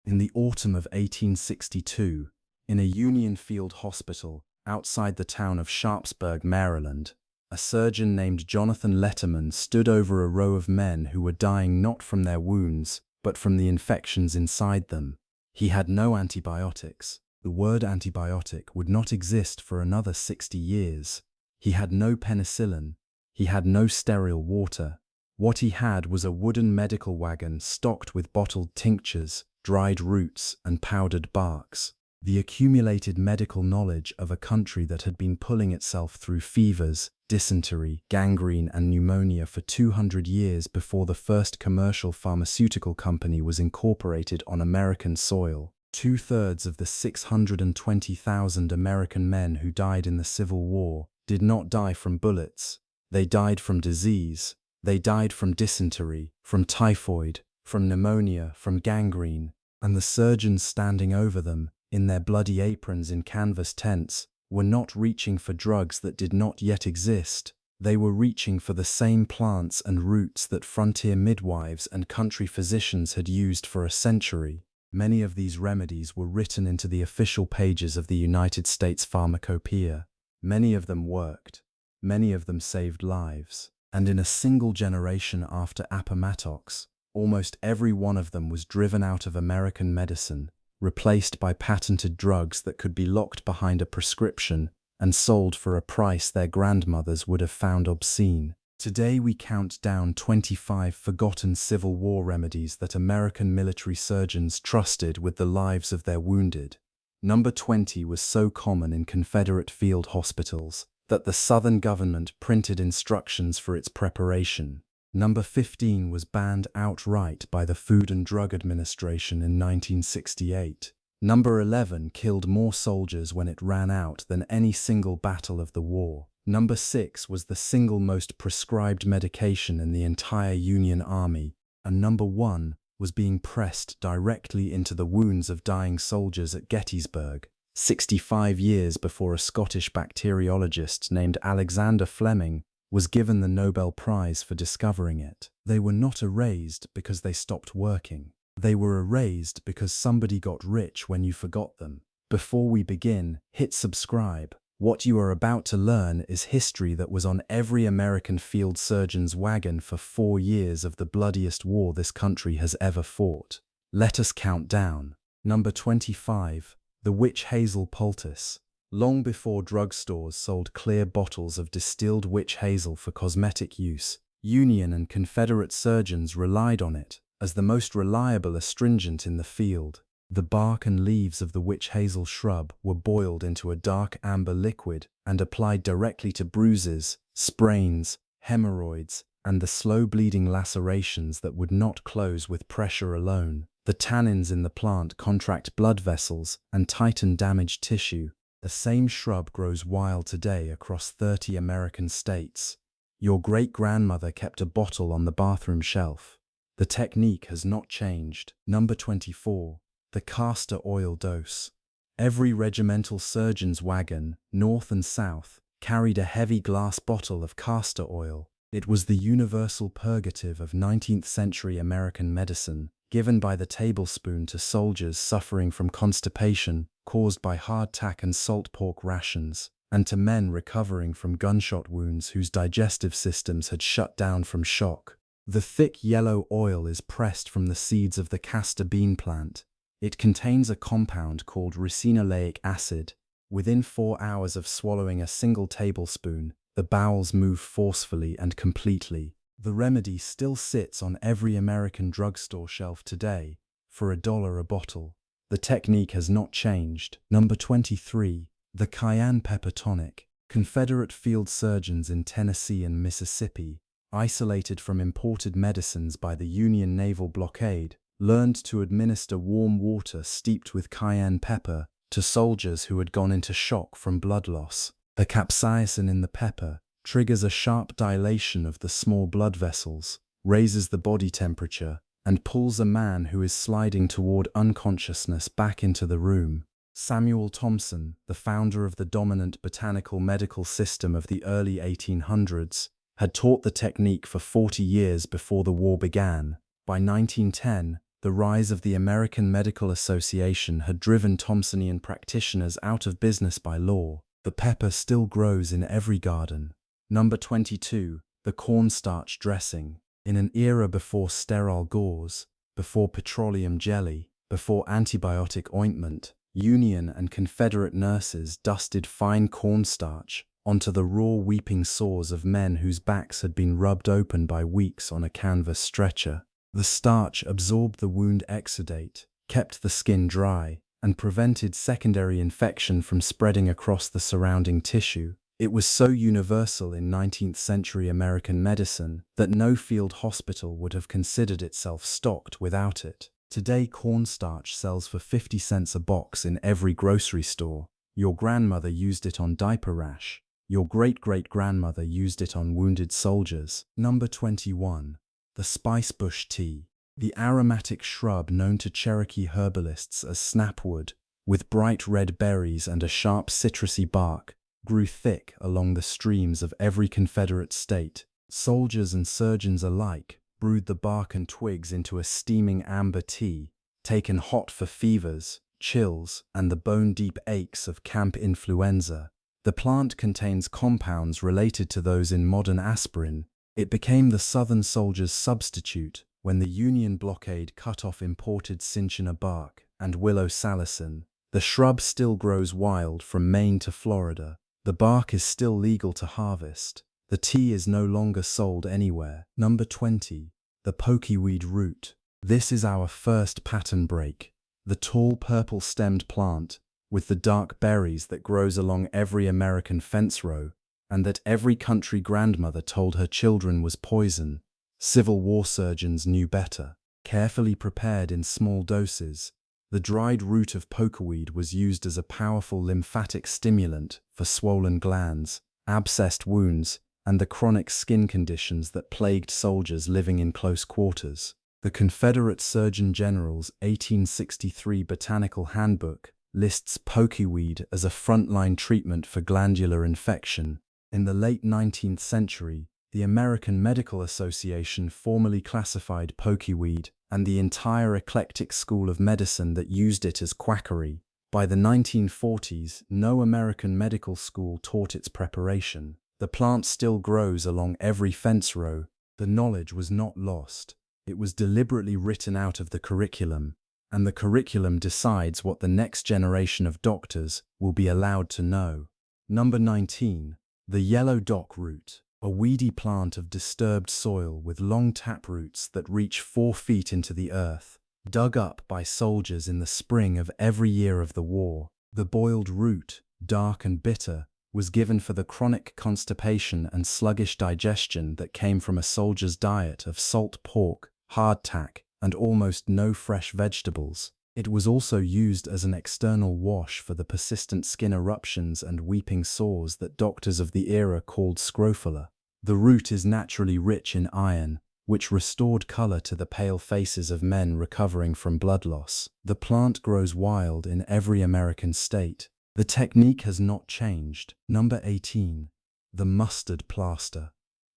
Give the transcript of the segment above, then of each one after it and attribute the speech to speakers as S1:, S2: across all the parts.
S1: In the autumn of 1862, in a Union Field hospital outside the town of Sharpsburg, Maryland, a surgeon named Jonathan Letterman stood over a row of men who were dying not from their wounds, but from the infections inside them. He had no antibiotics. The word antibiotic would not exist for another 60 years. He had no penicillin. He had no sterile water. What he had was a wooden medical wagon stocked with bottled tinctures, dried roots, and powdered barks. The accumulated medical knowledge of a country that had been pulling itself through fevers, dysentery, gangrene, and pneumonia for 200 years before the first commercial pharmaceutical company was incorporated on American soil. Two-thirds of the 620,000 American men who died in the Civil War did not die from bullets. They died from disease. They died from dysentery, from typhoid, from pneumonia, from gangrene, and the surgeons standing over them, in their bloody aprons in canvas tents, were not reaching for drugs that did not yet exist. They were reaching for the same plants and roots that frontier midwives and country physicians had used for a century. Many of these remedies were written into the official pages of the United States Pharmacopoeia. Many of them worked. Many of them saved lives. And in a single generation after Appomattox, almost every one of them was driven out of American medicine, replaced by patented drugs that could be locked behind a prescription and sold for a price their grandmothers would have found obscene. Today we count down 25 forgotten Civil War remedies that American military surgeons trusted with the lives of their wounded. Number 20 was so common in Confederate field hospitals that the Southern government printed instructions for its preparation. Number 15 was banned outright by the Food and Drug Administration in 1968. Number 11 killed more soldiers when it ran out than any single battle of the war. Number 6 was the single most prescribed medication in the entire Union Army. And number 1 was being pressed directly into the wounds of dying soldiers at Gettysburg, 65 years before a Scottish bacteriologist named Alexander Fleming was given the Nobel Prize for discovering it. They were not erased because they stopped working. They were erased because somebody got rich when you forgot them. Before we begin, hit subscribe. What you are about to learn is history that was on every American field surgeon's wagon for 4 years of the bloodiest war this country has ever fought. Let us count down. Number 25, the witch hazel poultice. Long before drugstores sold clear bottles of distilled witch hazel for cosmetic use, Union and Confederate surgeons relied on it as the most reliable astringent in the field. The bark and leaves of the witch hazel shrub were boiled into a dark amber liquid and applied directly to bruises, sprains, hemorrhoids, and the slow-bleeding lacerations that would not close with pressure alone. The tannins in the plant contract blood vessels and tighten damaged tissue. The same shrub grows wild today across 30 American states. Your great-grandmother kept a bottle on the bathroom shelf. The technique has not changed. Number 24. The castor oil dose. Every regimental surgeon's wagon, north and south, carried a heavy glass bottle of castor oil. It was the universal purgative of 19th-century American medicine, given by the tablespoon to soldiers suffering from constipation caused by hardtack and salt pork rations, and to men recovering from gunshot wounds whose digestive systems had shut down from shock. The thick yellow oil is pressed from the seeds of the castor bean plant. It contains a compound called ricinoleic acid. Within 4 hours of swallowing a single tablespoon, the bowels move forcefully and completely. The remedy still sits on every American drugstore shelf today, for $1 a bottle. The technique has not changed. Number 23. The cayenne pepper tonic. Confederate field surgeons in Tennessee and Mississippi, isolated from imported medicines by the Union naval blockade, learned to administer warm water steeped with cayenne pepper to soldiers who had gone into shock from blood loss. The capsaicin in the pepper triggers a sharp dilation of the small blood vessels, raises the body temperature, and pulls a man who is sliding toward unconsciousness back into the room. Samuel Thomson, the founder of the dominant botanical medical system of the early 1800s, had taught the technique for 40 years before the war began. By 1910, The rise of the American Medical Association had driven Thomsonian practitioners out of business by law. The pepper still grows in every garden. Number 22. The cornstarch dressing. In an era before sterile gauze, before petroleum jelly, before antibiotic ointment, Union and Confederate nurses dusted fine cornstarch onto the raw weeping sores of men whose backs had been rubbed open by weeks on a canvas stretcher. The starch absorbed the wound exudate, kept the skin dry, and prevented secondary infection from spreading across the surrounding tissue. It was so universal in 19th century American medicine that no field hospital would have considered itself stocked without it. Today, cornstarch sells for 50 cents a box in every grocery store. Your grandmother used it on diaper rash. Your great-great-grandmother used it on wounded soldiers. Number 21. The spicebush tea. The aromatic shrub known to Cherokee herbalists as snapwood, with bright red berries and a sharp citrusy bark, grew thick along the streams of every Confederate state. Soldiers and surgeons alike brewed the bark and twigs into a steaming amber tea, taken hot for fevers, chills, and the bone-deep aches of camp influenza. The plant contains compounds related to those in modern aspirin. It became the Southern soldiers' substitute when the Union blockade cut off imported cinchona bark and willow salicin. The shrub still grows wild from Maine to Florida. The bark is still legal to harvest. The tea is no longer sold anywhere. Number 20. The pokeweed root. This is our first pattern break. The tall purple-stemmed plant with the dark berries that grows along every American fence row, and that every country grandmother told her children was poison. Civil War surgeons knew better. Carefully prepared in small doses, the dried root of pokeweed was used as a powerful lymphatic stimulant for swollen glands, abscessed wounds, and the chronic skin conditions that plagued soldiers living in close quarters. The Confederate Surgeon General's 1863 Botanical Handbook lists pokeweed as a frontline treatment for glandular infection. In the late 19th century, the American Medical Association formally classified pokeweed and the entire eclectic school of medicine that used it as quackery. By the 1940s, no American medical school taught its preparation. The plant still grows along every fence row. The knowledge was not lost. It was deliberately written out of the curriculum, and the curriculum decides what the next generation of doctors will be allowed to know. Number 19. The yellow dock root. A weedy plant of disturbed soil with long taproots that reach 4 feet into the earth, dug up by soldiers in the spring of every year of the war. The boiled root, dark and bitter, was given for the chronic constipation and sluggish digestion that came from a soldier's diet of salt pork, hardtack, and almost no fresh vegetables. It was also used as an external wash for the persistent skin eruptions and weeping sores that doctors of the era called scrofula. The root is naturally rich in iron, which restored color to the pale faces of men recovering from blood loss. The plant grows wild in every American state. The technique has not changed. Number 18. The mustard plaster.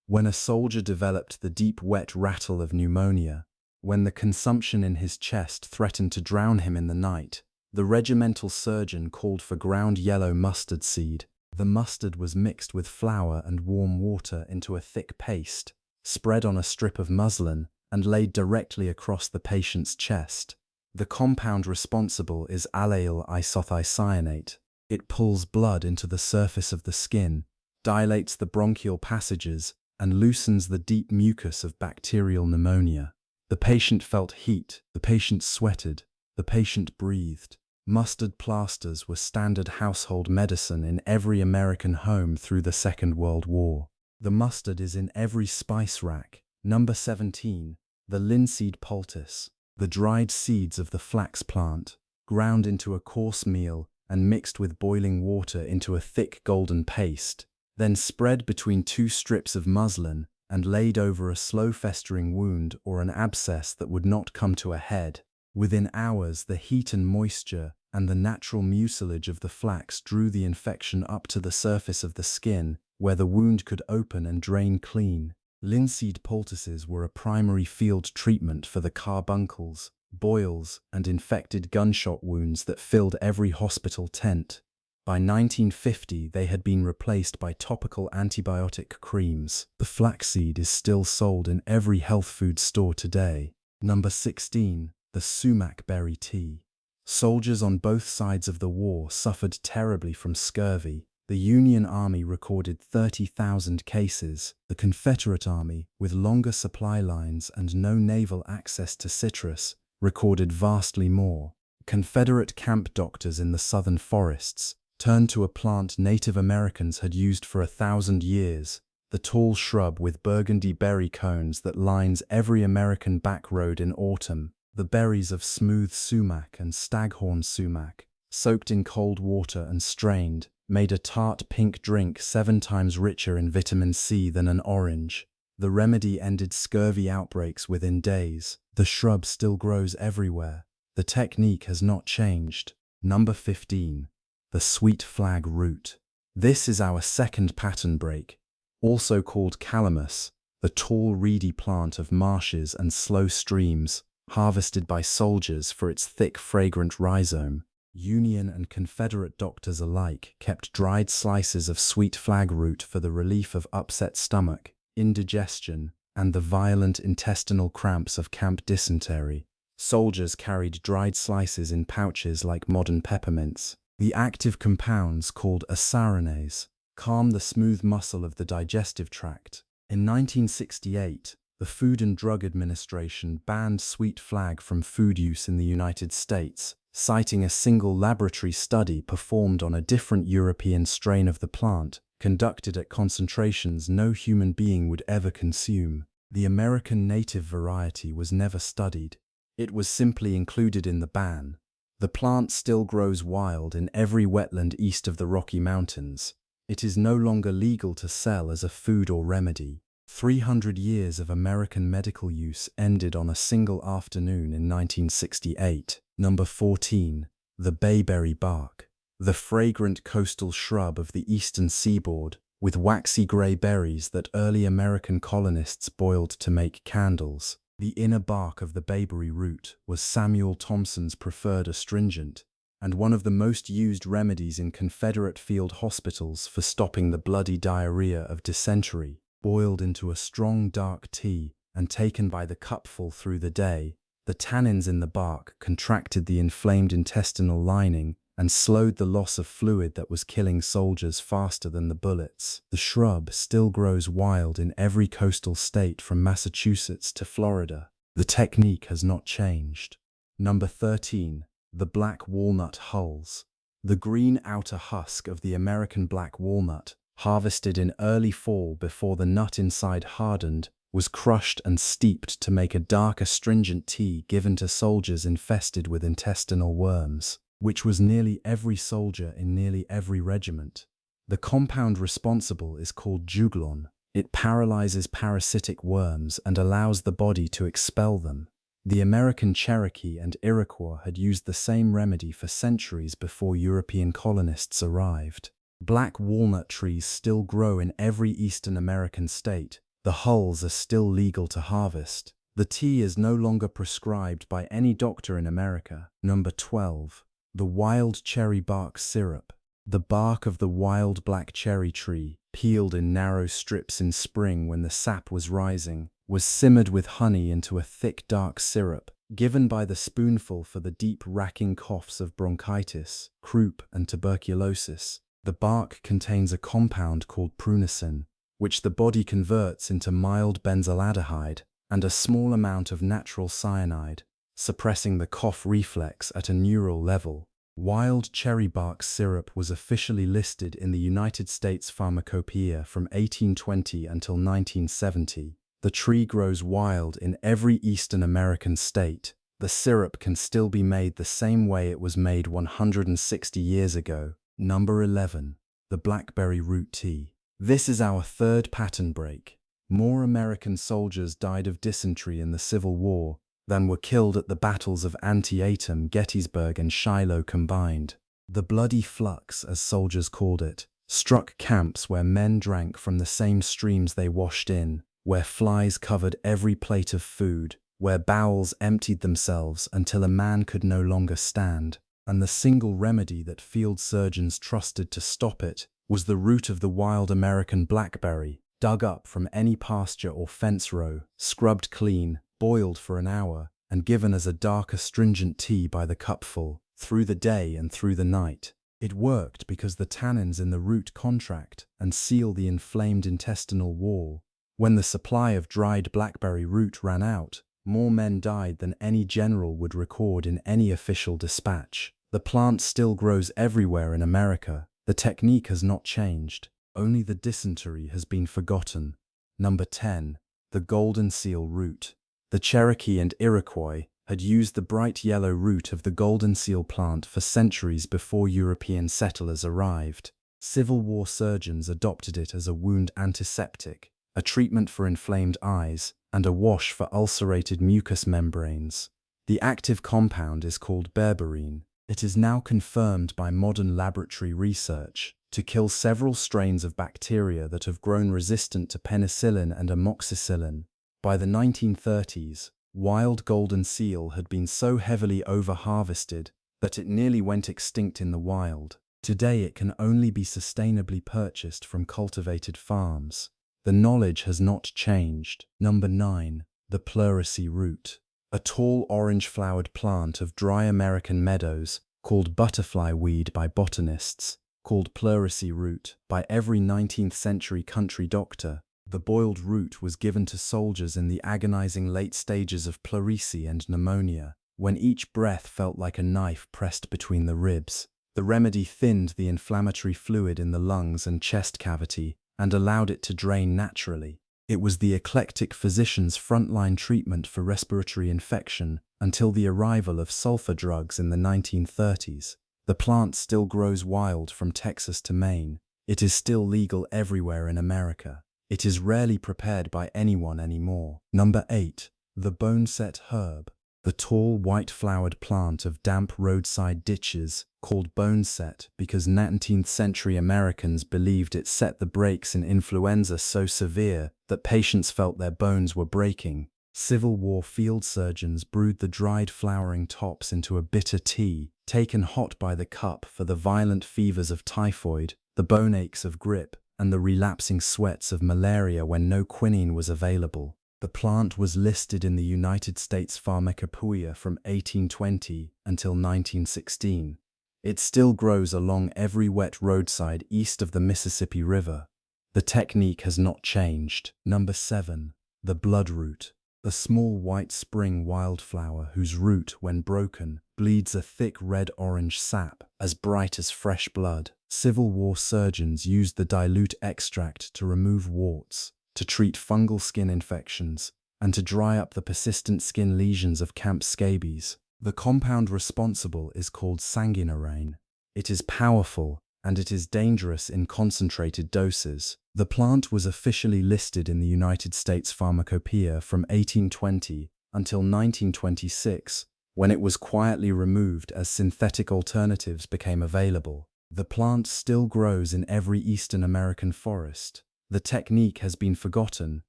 S1: When a soldier developed the deep wet rattle of pneumonia, when the consumption in his chest threatened to drown him in the night, the regimental surgeon called for ground yellow mustard seed. The mustard was mixed with flour and warm water into a thick paste, spread on a strip of muslin, and laid directly across the patient's chest. The compound responsible is allyl isothiocyanate. It pulls blood into the surface of the skin, dilates the bronchial passages, and loosens the deep mucus of bacterial pneumonia. The patient felt heat, the patient sweated, the patient breathed. Mustard plasters were standard household medicine in every American home through the Second World War. The mustard is in every spice rack. Number 17. The linseed poultice. The dried seeds of the flax plant, ground into a coarse meal and mixed with boiling water into a thick golden paste, then spread between 2 strips of muslin and laid over a slow-festering wound or an abscess that would not come to a head. Within hours, the heat and moisture and the natural mucilage of the flax drew the infection up to the surface of the skin, where the wound could open and drain clean. Linseed poultices were a primary field treatment for the carbuncles, boils, and infected gunshot wounds that filled every hospital tent. By 1950, they had been replaced by topical antibiotic creams. The flaxseed is still sold in every health food store today. Number 16. The sumac berry tea. Soldiers on both sides of the war suffered terribly from scurvy. The Union Army recorded 30,000 cases. The Confederate Army, with longer supply lines and no naval access to citrus, recorded vastly more. Confederate camp doctors in the southern forests turned to a plant Native Americans had used for 1,000 years, the tall shrub with burgundy berry cones that lines every American back road in autumn. The berries of smooth sumac and staghorn sumac, soaked in cold water and strained, made a tart pink drink 7 times richer in vitamin C than an orange. The remedy ended scurvy outbreaks within days. The shrub still grows everywhere. The technique has not changed. Number 15. The sweet flag root. This is our second pattern break. Also called calamus, the tall reedy plant of marshes and slow streams, harvested by soldiers for its thick, fragrant rhizome. Union and Confederate doctors alike kept dried slices of sweet flag root for the relief of upset stomach, indigestion, and the violent intestinal cramps of camp dysentery. Soldiers carried dried slices in pouches like modern peppermints. The active compounds, called asaronase, calm the smooth muscle of the digestive tract. In 1968, the Food and Drug Administration banned sweet flag from food use in the United States, citing a single laboratory study performed on a different European strain of the plant, conducted at concentrations no human being would ever consume. The American native variety was never studied. It was simply included in the ban. The plant still grows wild in every wetland east of the Rocky Mountains. It is no longer legal to sell as a food or remedy. 300 years of American medical use ended on a single afternoon in 1968. Number 14. The bayberry bark. The fragrant coastal shrub of the eastern seaboard, with waxy gray berries that early American colonists boiled to make candles. The inner bark of the bayberry root was Samuel Thompson's preferred astringent, and one of the most used remedies in Confederate field hospitals for stopping the bloody diarrhea of dysentery. Boiled into a strong dark tea and taken by the cupful through the day, the tannins in the bark contracted the inflamed intestinal lining and slowed the loss of fluid that was killing soldiers faster than the bullets. The shrub still grows wild in every coastal state from Massachusetts to Florida. The technique has not changed. Number 13. The black walnut hulls. The green outer husk of the American black walnut, harvested in early fall before the nut inside hardened, was crushed and steeped to make a dark astringent tea given to soldiers infested with intestinal worms, which was nearly every soldier in nearly every regiment. The compound responsible is called juglon. It paralyzes parasitic worms and allows the body to expel them. The American Cherokee and Iroquois had used the same remedy for centuries before European colonists arrived. Black walnut trees still grow in every Eastern American state. The hulls are still legal to harvest. The tea is no longer prescribed by any doctor in America. Number 12. The wild cherry bark syrup. The bark of the wild black cherry tree, peeled in narrow strips in spring when the sap was rising, was simmered with honey into a thick dark syrup, given by the spoonful for the deep racking coughs of bronchitis, croup, and tuberculosis. The bark contains a compound called prunicin, which the body converts into mild benzaldehyde, and a small amount of natural cyanide, suppressing the cough reflex at a neural level. Wild cherry bark syrup was officially listed in the United States Pharmacopoeia from 1820 until 1970. The tree grows wild in every Eastern American state. The syrup can still be made the same way it was made 160 years ago. Number 11. The blackberry root tea. This is our third pattern break. More American soldiers died of dysentery in the Civil War than were killed at the battles of Antietam, Gettysburg, and Shiloh combined. The bloody flux, as soldiers called it, struck camps where men drank from the same streams they washed in, where flies covered every plate of food, where bowels emptied themselves until a man could no longer stand, and the single remedy that field surgeons trusted to stop it was the root of the wild American blackberry, dug up from any pasture or fence row, scrubbed clean, boiled for an hour, and given as a dark astringent tea by the cupful, through the day and through the night. It worked because the tannins in the root contract and seal the inflamed intestinal wall. When the supply of dried blackberry root ran out, more men died than any general would record in any official dispatch. The plant still grows everywhere in America. The technique has not changed. Only the dysentery has been forgotten. Number 10. The golden seal root. The Cherokee and Iroquois had used the bright yellow root of the golden seal plant for centuries before European settlers arrived. Civil War surgeons adopted it as a wound antiseptic, a treatment for inflamed eyes, and a wash for ulcerated mucous membranes. The active compound is called berberine. It is now confirmed by modern laboratory research to kill several strains of bacteria that have grown resistant to penicillin and amoxicillin. By the 1930s, wild golden seal had been so heavily over-harvested that it nearly went extinct in the wild. Today it can only be sustainably purchased from cultivated farms. The knowledge has not changed. Number 9. The pleurisy root. A tall orange-flowered plant of dry American meadows, called butterfly weed by botanists, called pleurisy root by every 19th century country doctor. The boiled root was given to soldiers in the agonizing late stages of pleurisy and pneumonia, when each breath felt like a knife pressed between the ribs. The remedy thinned the inflammatory fluid in the lungs and chest cavity and allowed it to drain naturally. It was the eclectic physician's frontline treatment for respiratory infection until the arrival of sulfur drugs in the 1930s. The plant still grows wild from Texas to Maine. It is still legal everywhere in America. It is rarely prepared by anyone anymore. Number 8. The boneset herb. The tall white-flowered plant of damp roadside ditches, called boneset because 19th century Americans believed it set the brakes in influenza so severe that patients felt their bones were breaking. Civil War field surgeons brewed the dried flowering tops into a bitter tea, taken hot by the cup for the violent fevers of typhoid, the bone aches of grippe, and the relapsing sweats of malaria when no quinine was available. The plant was listed in the United States Pharmacopoeia from 1820 until 1916. It still grows along every wet roadside east of the Mississippi River. The technique has not changed. Number 7. The bloodroot. A small white spring wildflower whose root, when broken, bleeds a thick red-orange sap, as bright as fresh blood. Civil War surgeons used the dilute extract to remove warts, to treat fungal skin infections, and to dry up the persistent skin lesions of camp scabies. The compound responsible is called sanguinarane. It is powerful, and it is dangerous in concentrated doses. The plant was officially listed in the United States Pharmacopoeia from 1820 until 1926, when it was quietly removed as synthetic alternatives became available. The plant still grows in every Eastern American forest. The technique has been forgotten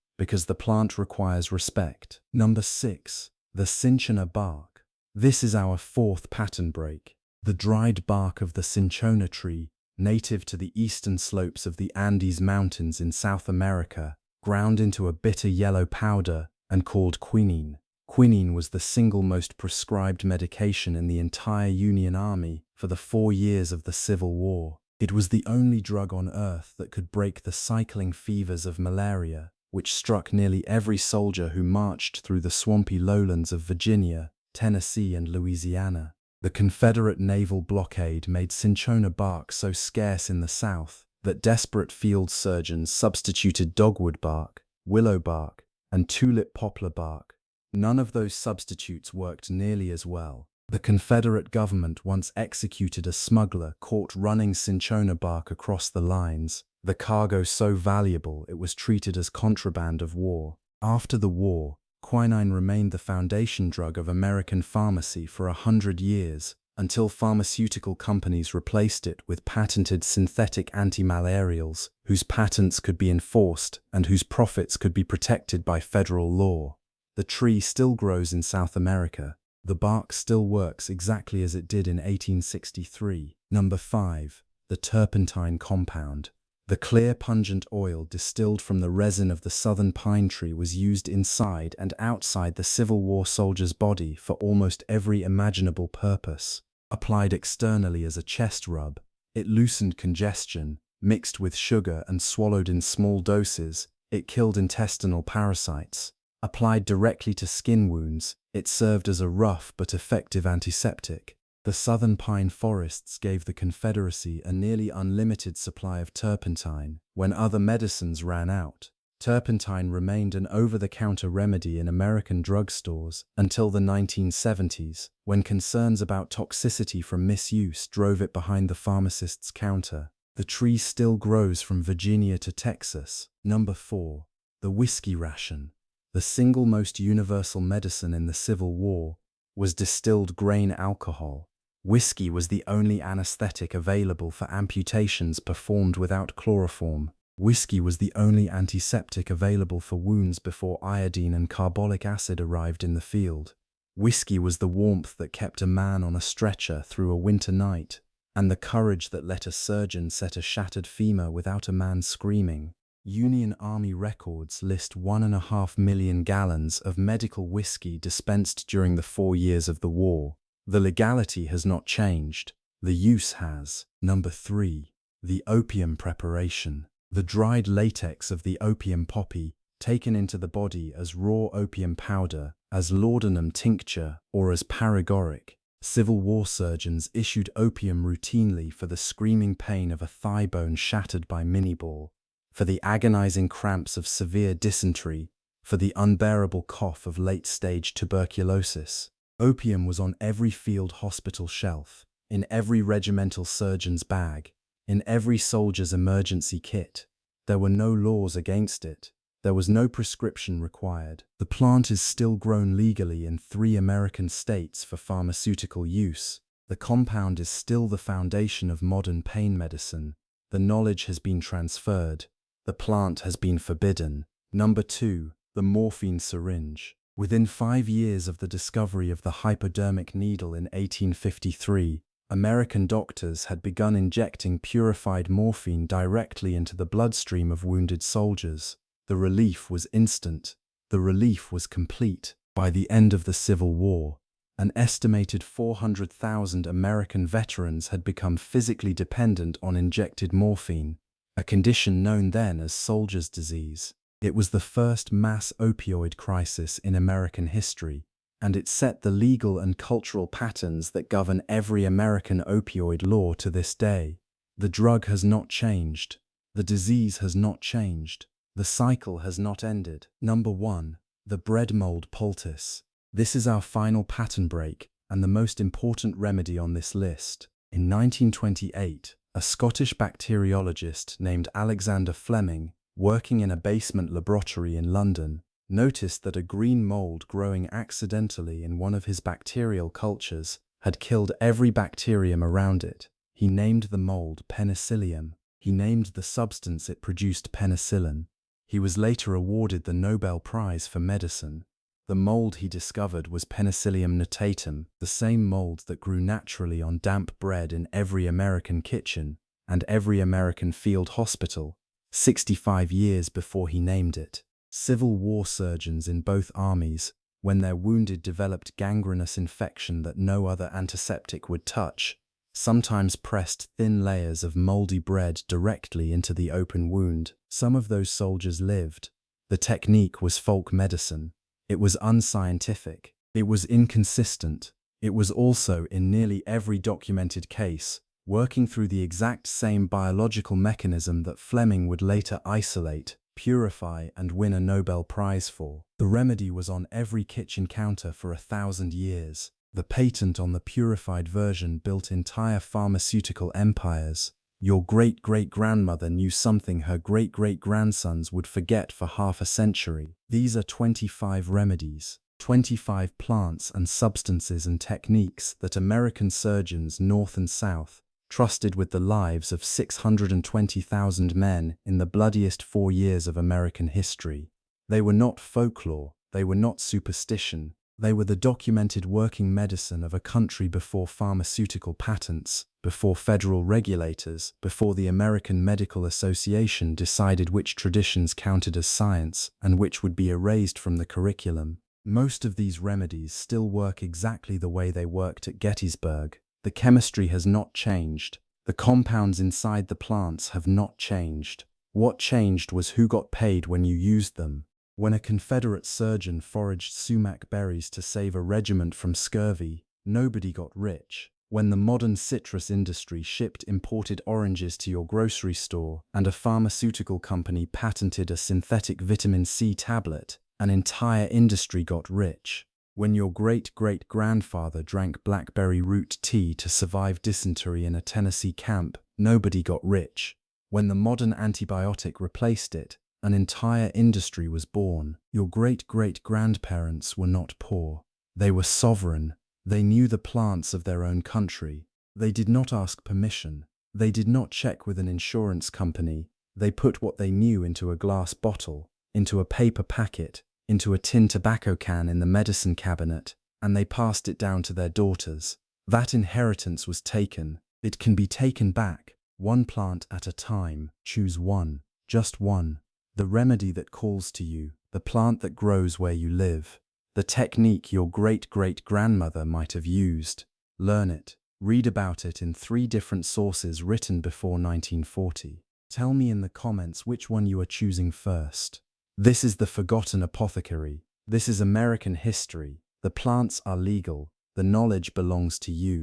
S1: because the plant requires respect. Number 6. The cinchona bark. This is our 4th pattern break. The dried bark of the cinchona tree, native to the eastern slopes of the Andes Mountains in South America, ground into a bitter yellow powder and called quinine. Quinine was the single most prescribed medication in the entire Union Army for the 4 years of the Civil War. It was the only drug on Earth that could break the cycling fevers of malaria, which struck nearly every soldier who marched through the swampy lowlands of Virginia, Tennessee, and Louisiana. The Confederate naval blockade made cinchona bark so scarce in the South that desperate field surgeons substituted dogwood bark, willow bark, and tulip poplar bark. None of those substitutes worked nearly as well. The Confederate government once executed a smuggler caught running cinchona bark across the lines, the cargo so valuable it was treated as contraband of war. After the war, quinine remained the foundation drug of American pharmacy for 100 years, until pharmaceutical companies replaced it with patented synthetic antimalarials, whose patents could be enforced and whose profits could be protected by federal law. The tree still grows in South America. The bark still works exactly as it did in 1863. Number 5. The turpentine compound. The clear, pungent oil distilled from the resin of the southern pine tree was used inside and outside the Civil War soldier's body for almost every imaginable purpose. Applied externally as a chest rub, it loosened congestion. Mixed with sugar and swallowed in small doses, it killed intestinal parasites. Applied directly to skin wounds, it served as a rough but effective antiseptic. The southern pine forests gave the Confederacy a nearly unlimited supply of turpentine when other medicines ran out. Turpentine remained an over-the-counter remedy in American drugstores until the 1970s, when concerns about toxicity from misuse drove it behind the pharmacist's counter. The tree still grows from Virginia to Texas. Number 4. The whiskey ration. The single most universal medicine in the Civil War was distilled grain alcohol. Whiskey was the only anesthetic available for amputations performed without chloroform. Whiskey was the only antiseptic available for wounds before iodine and carbolic acid arrived in the field. Whiskey was the warmth that kept a man on a stretcher through a winter night, and the courage that let a surgeon set a shattered femur without a man screaming. Union Army records list 1.5 million gallons of medical whiskey dispensed during the 4 years of the war. The legality has not changed. The use has. Number 3. The opium preparation. The dried latex of the opium poppy, taken into the body as raw opium powder, as laudanum tincture, or as paregoric. Civil War surgeons issued opium routinely for the screaming pain of a thigh bone shattered by minie-ball, for the agonizing cramps of severe dysentery, for the unbearable cough of late-stage tuberculosis. Opium was on every field hospital shelf, in every regimental surgeon's bag, in every soldier's emergency kit. There were no laws against it. There was no prescription required. The plant is still grown legally in 3 American states for pharmaceutical use. The compound is still the foundation of modern pain medicine. The knowledge has been transferred. The plant has been forbidden. Number 2. The morphine syringe. Within 5 years of the discovery of the hypodermic needle in 1853, American doctors had begun injecting purified morphine directly into the bloodstream of wounded soldiers. The relief was instant. The relief was complete. By the end of the Civil War, an estimated 400,000 American veterans had become physically dependent on injected morphine, a condition known then as soldier's disease. It was the first mass opioid crisis in American history, and it set the legal and cultural patterns that govern every American opioid law to this day. The drug has not changed. The disease has not changed. The cycle has not ended. Number 1. The bread mold poultice. This is our final pattern break and the most important remedy on this list. In 1928, a Scottish bacteriologist named Alexander Fleming, working in a basement laboratory in London, noticed that a green mold growing accidentally in one of his bacterial cultures had killed every bacterium around it. He named the mold Penicillium. He named the substance it produced Penicillin. He was later awarded the Nobel Prize for Medicine. The mold he discovered was Penicillium notatum, the same mold that grew naturally on damp bread in every American kitchen and every American field hospital, 65 years before he named it. Civil War surgeons in both armies, when their wounded developed gangrenous infection that no other antiseptic would touch, sometimes pressed thin layers of moldy bread directly into the open wound. Some of those soldiers lived. The technique was folk medicine. It was unscientific. It was inconsistent. It was also, in nearly every documented case, working through the exact same biological mechanism that Fleming would later isolate, purify, and win a Nobel Prize for. The remedy was on every kitchen counter for 1,000 years. The patent on the purified version built entire pharmaceutical empires. Your great-great-grandmother knew something her great-great-grandsons would forget for half a century. These are 25 remedies, 25 plants and substances and techniques that American surgeons north and south trusted with the lives of 620,000 men in the bloodiest 4 years of American history. They were not folklore. They were not superstition. They were the documented working medicine of a country before pharmaceutical patents, before federal regulators, before the American Medical Association decided which traditions counted as science and which would be erased from the curriculum. Most of these remedies still work exactly the way they worked at Gettysburg. The chemistry has not changed. The compounds inside the plants have not changed. What changed was who got paid when you used them. When a Confederate surgeon foraged sumac berries to save a regiment from scurvy, nobody got rich. When the modern citrus industry shipped imported oranges to your grocery store and a pharmaceutical company patented a synthetic vitamin C tablet, an entire industry got rich. When your great-great-grandfather drank blackberry root tea to survive dysentery in a Tennessee camp, nobody got rich. When the modern antibiotic replaced it, an entire industry was born. Your great-great-grandparents were not poor. They were sovereign. They knew the plants of their own country. They did not ask permission. They did not check with an insurance company. They put what they knew into a glass bottle, into a paper packet, into a tin tobacco can in the medicine cabinet, and they passed it down to their daughters. That inheritance was taken. It can be taken back, one plant at a time. Choose one, just one. The remedy that calls to you, the plant that grows where you live, the technique your great-great-grandmother might have used. Learn it. Read about it in 3 different sources written before 1940. Tell me in the comments which one you are choosing first. This is the Forgotten Apothecary. This is American history. The plants are legal. The knowledge belongs to you.